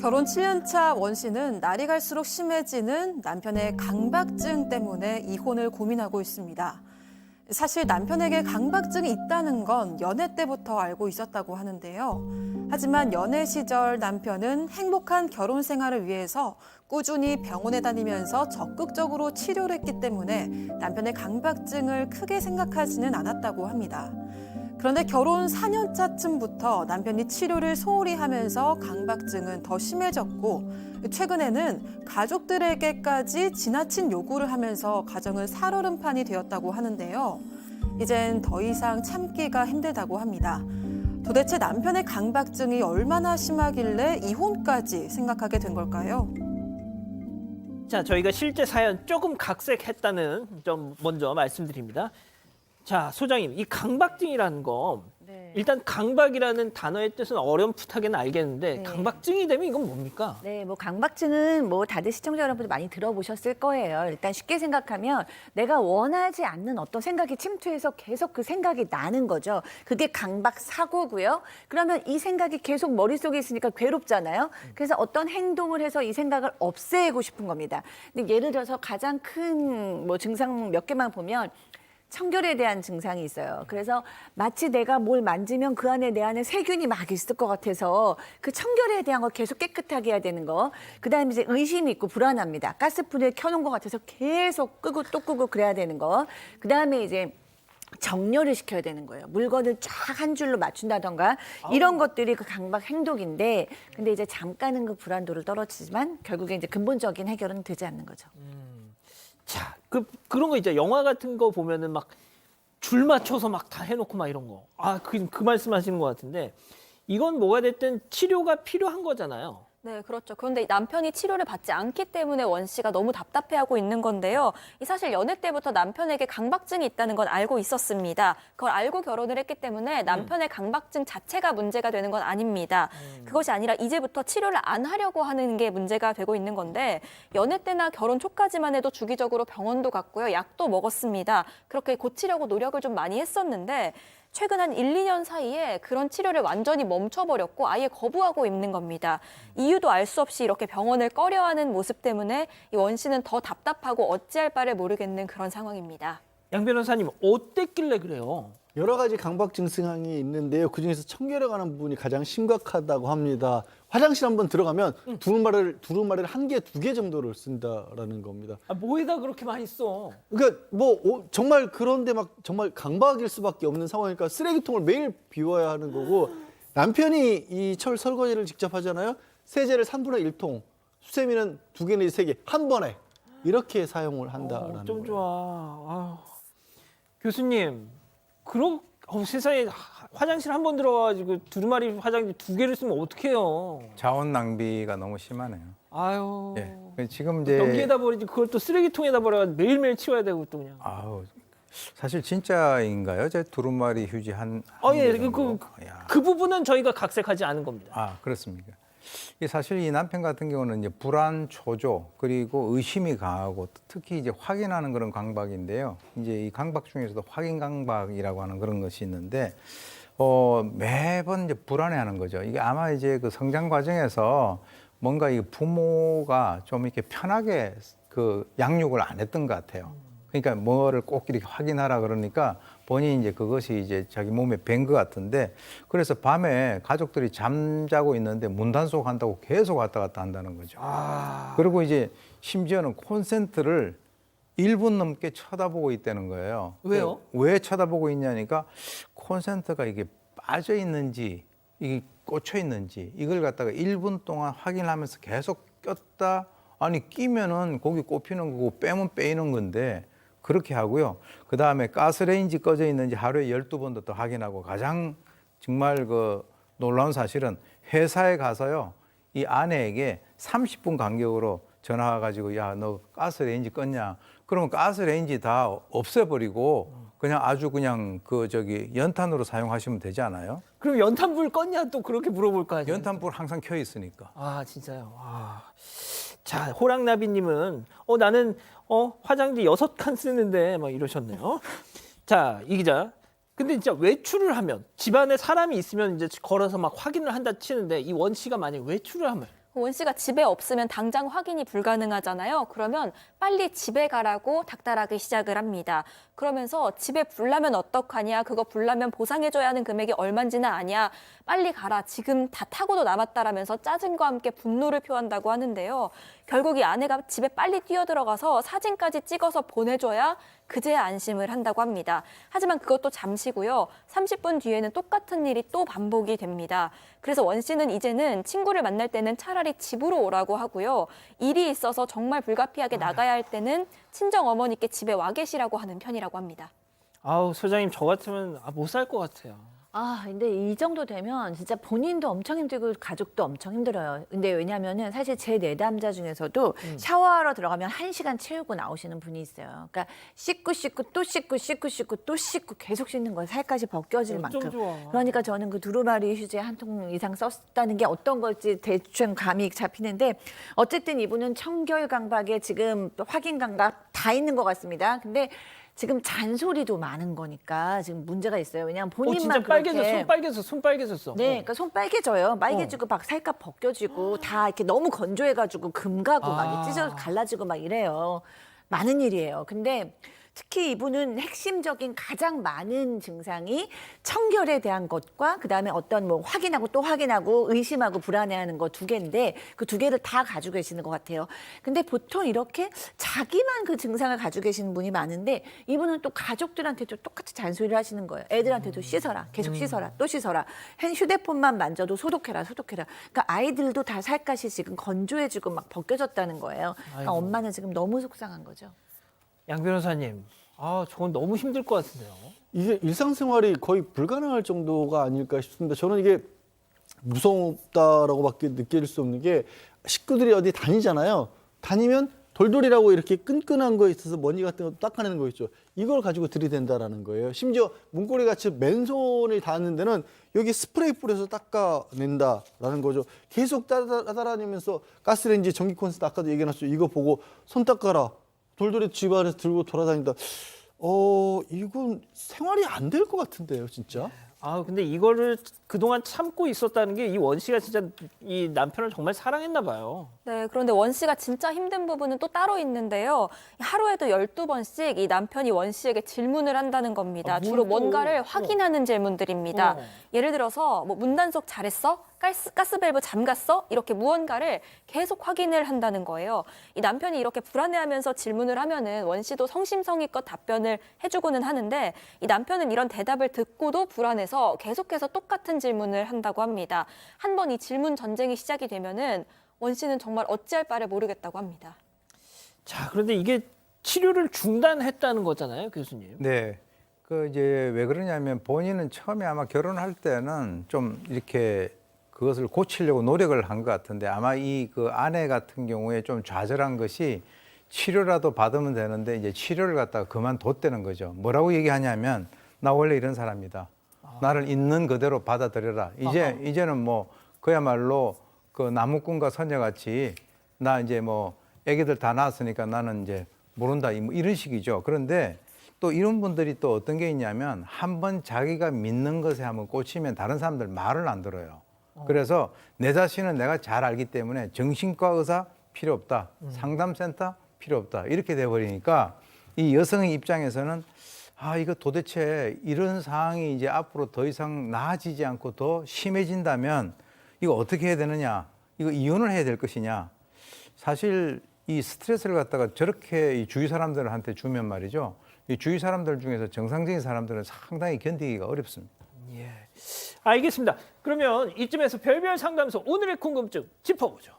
결혼 7년차 원 씨는 날이 갈수록 심해지는 남편의 강박증 때문에 이혼을 고민하고 있습니다. 사실 남편에게 강박증이 있다는 건 연애 때부터 알고 있었다고 하는데요. 하지만 연애 시절 남편은 행복한 결혼 생활을 위해서 꾸준히 병원에 다니면서 적극적으로 치료를 했기 때문에 남편의 강박증을 크게 생각하지는 않았다고 합니다. 그런데 결혼 4년 차쯤부터 남편이 치료를 소홀히 하면서 강박증은 더 심해졌고 최근에는 가족들에게까지 지나친 요구를 하면서 가정은 살얼음판이 되었다고 하는데요. 이젠 더 이상 참기가 힘들다고 합니다. 도대체 남편의 강박증이 얼마나 심하길래 이혼까지 생각하게 된 걸까요? 자, 저희가 실제 사연 조금 각색했다는 점 먼저 말씀드립니다. 자, 소장님, 이 강박증이라는 거 일단 강박이라는 단어의 뜻은 어렴풋하게는 알겠는데 강박증이 되면 이건 뭡니까? 네, 뭐 강박증은 뭐 다들 시청자 여러분들 많이 들어보셨을 거예요. 일단 쉽게 생각하면 내가 원하지 않는 어떤 생각이 침투해서 계속 그 생각이 나는 거죠. 그게 강박 사고고요. 그러면 이 생각이 계속 머릿속에 있으니까 괴롭잖아요. 그래서 어떤 행동을 해서 이 생각을 없애고 싶은 겁니다. 근데 예를 들어서 가장 큰 뭐 증상 몇 개만 보면 청결에 대한 증상이 있어요. 그래서 마치 내가 뭘 만지면 그 안에 내 안에 세균이 막 있을 것 같아서 그 청결에 대한 걸 계속 깨끗하게 해야 되는 거. 그다음에 이제 의심이 있고 불안합니다. 가스불을 켜놓은 것 같아서 계속 끄고 또 끄고 그래야 되는 거. 그다음에 이제 정렬을 시켜야 되는 거예요. 물건을 쫙 한 줄로 맞춘다던가 이런 것들이 그 강박 행동인데 근데 이제 잠깐은 그 불안도를 떨어지지만 결국에 이제 근본적인 해결은 되지 않는 거죠. 자, 그런 거 있죠. 영화 같은 거 보면은 막 줄 맞춰서 막 다 해놓고 막 이런 거. 아, 그 말씀하시는 것 같은데 이건 뭐가 됐든 치료가 필요한 거잖아요. 네, 그렇죠. 그런데 남편이 치료를 받지 않기 때문에 원 씨가 너무 답답해하고 있는 건데요. 이 사실 연애 때부터 남편에게 강박증이 있다는 건 알고 있었습니다. 그걸 알고 결혼을 했기 때문에 남편의 강박증 자체가 문제가 되는 건 아닙니다. 그것이 아니라 이제부터 치료를 안 하려고 하는 게 문제가 되고 있는 건데 연애 때나 결혼 초까지만 해도 주기적으로 병원도 갔고요. 약도 먹었습니다. 그렇게 고치려고 노력을 좀 많이 했었는데 최근 한 1, 2년 사이에 그런 치료를 완전히 멈춰버렸고 아예 거부하고 있는 겁니다. 이유도 알 수 없이 이렇게 병원을 꺼려하는 모습 때문에 이 원 씨는 더 답답하고 어찌할 바를 모르겠는 그런 상황입니다. 양 변호사님, 어땠길래 그래요? 여러 가지 강박 증상이 있는데요. 그중에서 청결에 관한 부분이 가장 심각하다고 합니다. 화장실 한번 들어가면 두루마리를 한 개, 두 개 정도를 쓴다라는 겁니다. 아, 뭐에다 그렇게 많이 써? 그러니까 정말 그런데 막 정말 강박일 수밖에 없는 상황이니까 쓰레기통을 매일 비워야 하는 거고 남편이 이 철 설거지를 직접 하잖아요. 세제를 3분의 1통, 수세미는 2개 내지 3개 한 번에 이렇게 사용을 한다라는 좀 거예요. 좋아. 아유. 교수님, 세상에 화장실 한 번 들어가가지고 두루마리 화장지 2개를 쓰면 어떡해요? 자원 낭비가 너무 심하네요. 아유. 예. 지금 이제 여기에다 버리지 그걸 또 쓰레기통에다 버려가지고 매일매일 치워야 되고 또 그냥. 아우 사실 진짜인가요? 제 두루마리 휴지 한 예. 개 정도? 야. 그 부분은 저희가 각색하지 않은 겁니다. 아 그렇습니까? 이게 사실 이 남편 같은 경우는 이제 불안 초조 그리고 의심이 강하고 특히 이제 확인하는 그런 강박인데요. 이제 이 강박 중에서도 확인 강박이라고 하는 그런 것이 있는데 매번 이제 불안해하는 거죠. 이게 아마 이제 그 성장 과정에서 뭔가 이 부모가 좀 이렇게 편하게 그 양육을 안 했던 것 같아요. 그러니까 뭐를 꼭 이렇게 확인하라 그러니까 본인이 이제 그것이 이제 자기 몸에 밴 것 같은데 그래서 밤에 가족들이 잠자고 있는데 문단속 한다고 계속 왔다 갔다 한다는 거죠. 그리고 이제 심지어는 콘센트를 1분 넘게 쳐다보고 있다는 거예요. 왜요? 왜 쳐다보고 있냐니까 콘센트가 이게 빠져 있는지 이게 꽂혀 있는지 이걸 갖다가 1분 동안 확인하면서 계속 꼈다 아니 끼면은 거기 꼽히는 거고 빼면 빼이는 건데 그렇게 하고요. 그다음에 가스레인지 꺼져 있는지 하루에 12번도 더 확인하고 가장 정말 그 놀라운 사실은 회사에 가서요. 이 아내에게 30분 간격으로 전화가 가지고 야, 너 가스레인지 껐냐? 그러면 가스레인지 다 없애버리고 그냥 아주 그냥 연탄으로 사용하시면 되지 않아요? 그럼 연탄불 껐냐 또 그렇게 물어볼 거 아니에요? 연탄불 항상 켜 있으니까. 아, 진짜요? 자, 호랑나비님은 나는 화장지 6칸 쓰는데 막 이러셨네요. 자, 이 기자. 근데 진짜 외출을 하면 집안에 사람이 있으면 이제 걸어서 막 확인을 한다 치는데 이 원 씨가 만약 외출을 하면 원 씨가 집에 없으면 당장 확인이 불가능하잖아요. 그러면 빨리 집에 가라고 닥달하기 시작을 합니다. 그러면서 집에 불나면 어떡하냐, 그거 불나면 보상해줘야 하는 금액이 얼만지는 아냐, 빨리 가라, 지금 다 타고도 남았다라면서 짜증과 함께 분노를 표한다고 하는데요. 결국 이 아내가 집에 빨리 뛰어들어가서 사진까지 찍어서 보내줘야 그제야 안심을 한다고 합니다. 하지만 그것도 잠시고요. 30분 뒤에는 똑같은 일이 또 반복이 됩니다. 그래서 원 씨는 이제는 친구를 만날 때는 차라리 집으로 오라고 하고요. 일이 있어서 정말 불가피하게 나가야 할 때는 친정 어머니께 집에 와 계시라고 하는 편이라고 합니다. 아우, 소장님 저 같으면 못 살 것 같아요. 아, 근데 이 정도 되면 진짜 본인도 엄청 힘들고 가족도 엄청 힘들어요. 근데 왜냐면은 사실 제 내담자 중에서도 샤워하러 들어가면 1시간 채우고 나오시는 분이 있어요. 그러니까 씻고 또 씻고 또 씻고 계속 씻는 거예요. 살까지 벗겨질 만큼. 좋아. 그러니까 저는 그 두루마리 휴지 한 통 이상 썼다는 게 어떤 걸지 대충 감이 잡히는데 어쨌든 이분은 청결 강박에 지금 확인 강박 다 있는 것 같습니다. 근데 지금 잔소리도 많은 거니까 지금 문제가 있어요. 왜냐하면 본인만 진짜 그렇게 빨개졌어, 손 빨개졌어. 네, 그러니까 손 빨개져요. 빨개지고 막 살갗 벗겨지고 다 이렇게 너무 건조해가지고 금 가고 막 이렇게 찢어서 갈라지고 막 이래요. 많은 일이에요. 근데 특히 이분은 핵심적인 가장 많은 증상이 청결에 대한 것과 그다음에 어떤 뭐 확인하고 또 확인하고 의심하고 불안해하는 거 두 개인데 그 두 개를 다 가지고 계시는 것 같아요. 근데 보통 이렇게 자기만 그 증상을 가지고 계시는 분이 많은데 이분은 또 가족들한테도 똑같이 잔소리를 하시는 거예요. 애들한테도 씻어라, 계속 씻어라, 또 씻어라. 휴대폰만 만져도 소독해라. 그러니까 아이들도 다 살갗이 지금 건조해지고 막 벗겨졌다는 거예요. 그러니까 아이고. 엄마는 지금 너무 속상한 거죠. 양 변호사님, 저건 너무 힘들 것 같은데요. 이게 일상생활이 거의 불가능할 정도가 아닐까 싶습니다. 저는 이게 무섭다라고밖에 느낄 수 없는 게 식구들이 어디 다니잖아요. 다니면 돌돌이라고 이렇게 끈끈한 거에 있어서 먼지 같은 거 닦아내는 거 있죠. 이걸 가지고 들이댄다라는 거예요. 심지어 문고리 같이 맨손이 닿는 데는 여기 스프레이 뿌려서 닦아낸다라는 거죠. 계속 따라다니면서 가스레인지, 전기 콘센트 아까도 얘기해놨죠. 이거 보고 손 닦아라. 돌돌이 집 안에서 들고 돌아다닌다. 이건 생활이 안 될 것 같은데요, 진짜. 근데 이거를 그동안 참고 있었다는 게 이 원 씨가 진짜 이 남편을 정말 사랑했나 봐요. 네, 그런데 원 씨가 진짜 힘든 부분은 또 따로 있는데요. 하루에도 12번씩 이 남편이 원 씨에게 질문을 한다는 겁니다. 주로 뭔가를 확인하는 질문들입니다. 예를 들어서 뭐 문단속 잘했어? 가스밸브 잠갔어? 이렇게 무언가를 계속 확인을 한다는 거예요. 이 남편이 이렇게 불안해하면서 질문을 하면은 원 씨도 성심성의껏 답변을 해주고는 하는데 이 남편은 이런 대답을 듣고도 불안해서 계속해서 똑같은 질문을 한다고 합니다. 한 번 이 질문 전쟁이 시작이 되면은 원 씨는 정말 어찌할 바를 모르겠다고 합니다. 자, 그런데 이게 치료를 중단했다는 거잖아요, 교수님. 네. 이제 왜 그러냐면 본인은 처음에 아마 결혼할 때는 좀 이렇게 그것을 고치려고 노력을 한 것 같은데 아마 이 그 아내 같은 경우에 좀 좌절한 것이 치료라도 받으면 되는데 이제 치료를 갖다가 그만뒀다는 거죠. 뭐라고 얘기하냐면 나 원래 이런 사람이다. 나를 있는 그대로 받아들여라. 이제는 뭐 그야말로 그 나무꾼과 선녀같이 나 이제 뭐 애기들 다 낳았으니까 나는 이제 모른다 이런 식이죠. 그런데 또 이런 분들이 또 어떤 게 있냐면 한번 자기가 믿는 것에 한번 꽂히면 다른 사람들 말을 안 들어요. 그래서 내 자신은 내가 잘 알기 때문에 정신과 의사 필요 없다. 상담센터 필요 없다. 이렇게 돼버리니까 이 여성의 입장에서는 이거 도대체 이런 상황이 이제 앞으로 더 이상 나아지지 않고 더 심해진다면 이거 어떻게 해야 되느냐? 이거 이혼을 해야 될 것이냐? 사실 이 스트레스를 갖다가 저렇게 이 주위 사람들한테 주면 말이죠. 이 주위 사람들 중에서 정상적인 사람들은 상당히 견디기가 어렵습니다. 예. 알겠습니다. 그러면 이쯤에서 별별 상담소 오늘의 궁금증 짚어보죠.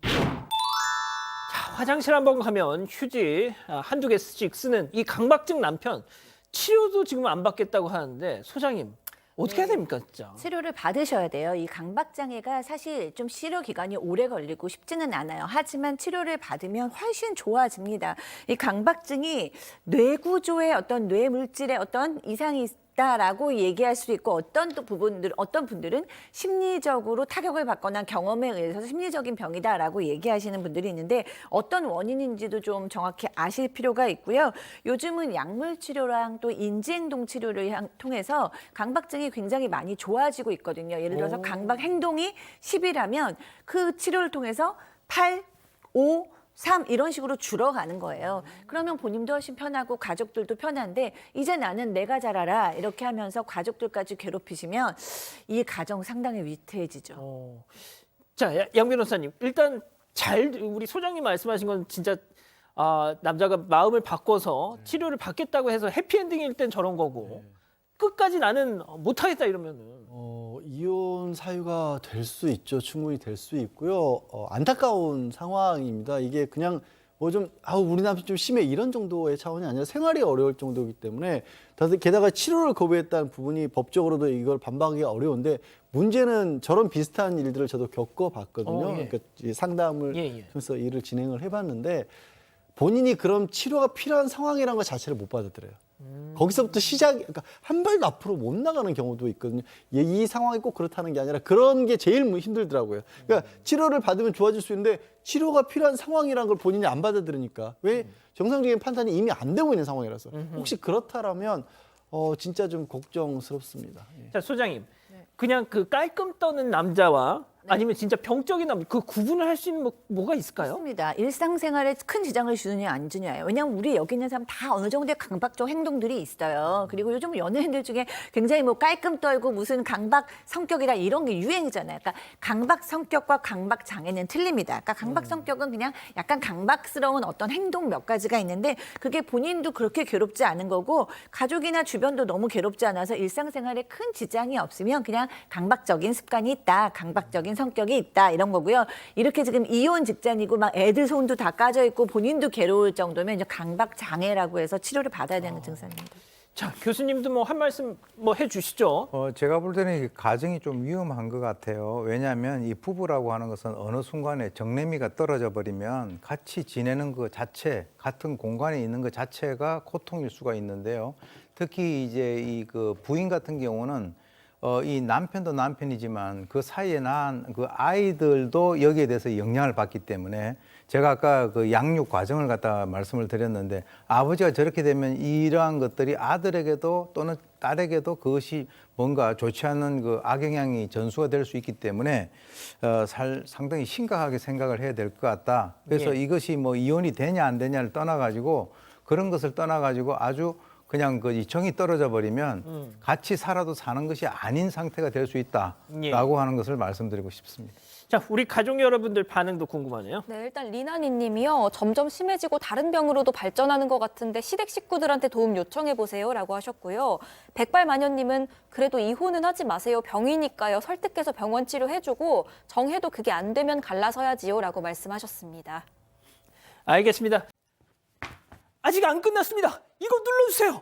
자, 화장실 한번 가면 휴지 한두 개씩 쓰는 이 강박증 남편 치료도 지금 안 받겠다고 하는데 소장님 어떻게 해야 됩니까, 진짜? 치료를 받으셔야 돼요. 이 강박장애가 사실 좀 치료 기간이 오래 걸리고 쉽지는 않아요. 하지만 치료를 받으면 훨씬 좋아집니다. 이 강박증이 뇌 구조에 어떤 뇌 물질에 어떤 이상이 있다라고 얘기할 수도 있고 어떤 분들은 심리적으로 타격을 받거나 경험에 의해서 심리적인 병이다라고 얘기하시는 분들이 있는데 어떤 원인인지도 좀 정확히 아실 필요가 있고요. 요즘은 약물 치료랑 또 인지행동 치료를 통해서 강박증이 굉장히 많이 좋아지고 있거든요. 예를 들어서 강박 행동이 10이라면 그 치료를 통해서 8, 5, 3 이런 식으로 줄어가는 거예요. 그러면 본인도 훨씬 편하고 가족들도 편한데 이제 나는 내가 잘 알아 이렇게 하면서 가족들까지 괴롭히시면 이 가정 상당히 위태해지죠. 자, 양 변호사님, 일단 우리 소장님 말씀하신 건 진짜 남자가 마음을 바꿔서 치료를 받겠다고 해서 해피엔딩일 땐 저런 거고 끝까지 나는 못하겠다 이러면은 이혼 사유가 될 수 있죠. 충분히 될 수 있고요. 안타까운 상황입니다. 이게 그냥 뭐 좀 우리 남편 좀 심해 이런 정도의 차원이 아니라 생활이 어려울 정도이기 때문에 게다가 치료를 거부했다는 부분이 법적으로도 이걸 반박하기 어려운데 문제는 저런 비슷한 일들을 저도 겪어봤거든요. 그러니까 상담을 통해서 일을 진행을 해봤는데 본인이 그럼 치료가 필요한 상황이라는 것 자체를 못 받아들여요. 거기서부터 그러니까 한 발도 앞으로 못 나가는 경우도 있거든요. 이 상황이 꼭 그렇다는 게 아니라 그런 게 제일 힘들더라고요. 그러니까 치료를 받으면 좋아질 수 있는데 치료가 필요한 상황이라는 걸 본인이 안 받아들이니까 왜 정상적인 판단이 이미 안 되고 있는 상황이라서 혹시 그렇다라면 진짜 좀 걱정스럽습니다. 자, 소장님. 그냥 그 깔끔 떠는 남자와 아니면 진짜 병적인 남자 그 구분을 할 수 있는 뭐가 있을까요? 맞습니다. 일상생활에 큰 지장을 주느냐 안 주냐예요. 왜냐하면 우리 여기 있는 사람 다 어느 정도의 강박적 행동들이 있어요. 그리고 요즘 연예인들 중에 굉장히 뭐 깔끔 떨고 무슨 강박 성격이다 이런 게 유행이잖아요. 그러니까 강박 성격과 강박 장애는 틀립니다. 그러니까 강박 성격은 그냥 약간 강박스러운 어떤 행동 몇 가지가 있는데 그게 본인도 그렇게 괴롭지 않은 거고 가족이나 주변도 너무 괴롭지 않아서 일상생활에 큰 지장이 없으면 그냥 강박적인 습관이 있다. 강박적인 성격이 있다 이런 거고요. 이렇게 지금 이혼 직전이고 막 애들 손도 다 까져 있고 본인도 괴로울 정도면 이제 강박 장애라고 해서 치료를 받아야 되는 증상입니다. 자, 교수님도 뭐 한 말씀 해주시죠. 제가 볼 때는 이 가정이 좀 위험한 것 같아요. 왜냐하면 이 부부라고 하는 것은 어느 순간에 정내미가 떨어져 버리면 같이 지내는 것 자체, 같은 공간에 있는 것 자체가 고통일 수가 있는데요. 특히 이제 그 부인 같은 경우는 이 남편도 남편이지만 그 사이에 낳은 그 아이들도 여기에 대해서 영향을 받기 때문에 제가 아까 그 양육 과정을 갖다 말씀을 드렸는데 아버지가 저렇게 되면 이러한 것들이 아들에게도 또는 딸에게도 그것이 뭔가 좋지 않은 그 악영향이 전수가 될 수 있기 때문에 상당히 심각하게 생각을 해야 될 것 같다. 그래서 이것이 뭐 이혼이 되냐 안 되냐를 떠나가지고 그런 것을 떠나가지고 아주 그냥 그 정이 떨어져 버리면 같이 살아도 사는 것이 아닌 상태가 될 수 있다라고 하는 것을 말씀드리고 싶습니다. 자, 우리 가족 여러분들 반응도 궁금하네요. 네, 일단 리나니 님이요. 점점 심해지고 다른 병으로도 발전하는 것 같은데 시댁 식구들한테 도움 요청해 보세요 라고 하셨고요. 백발마녀 님은 그래도 이혼은 하지 마세요. 병이니까요. 설득해서 병원 치료해주고 정해도 그게 안 되면 갈라서야지요 라고 말씀하셨습니다. 알겠습니다. 아직 안 끝났습니다. 이거 눌러주세요.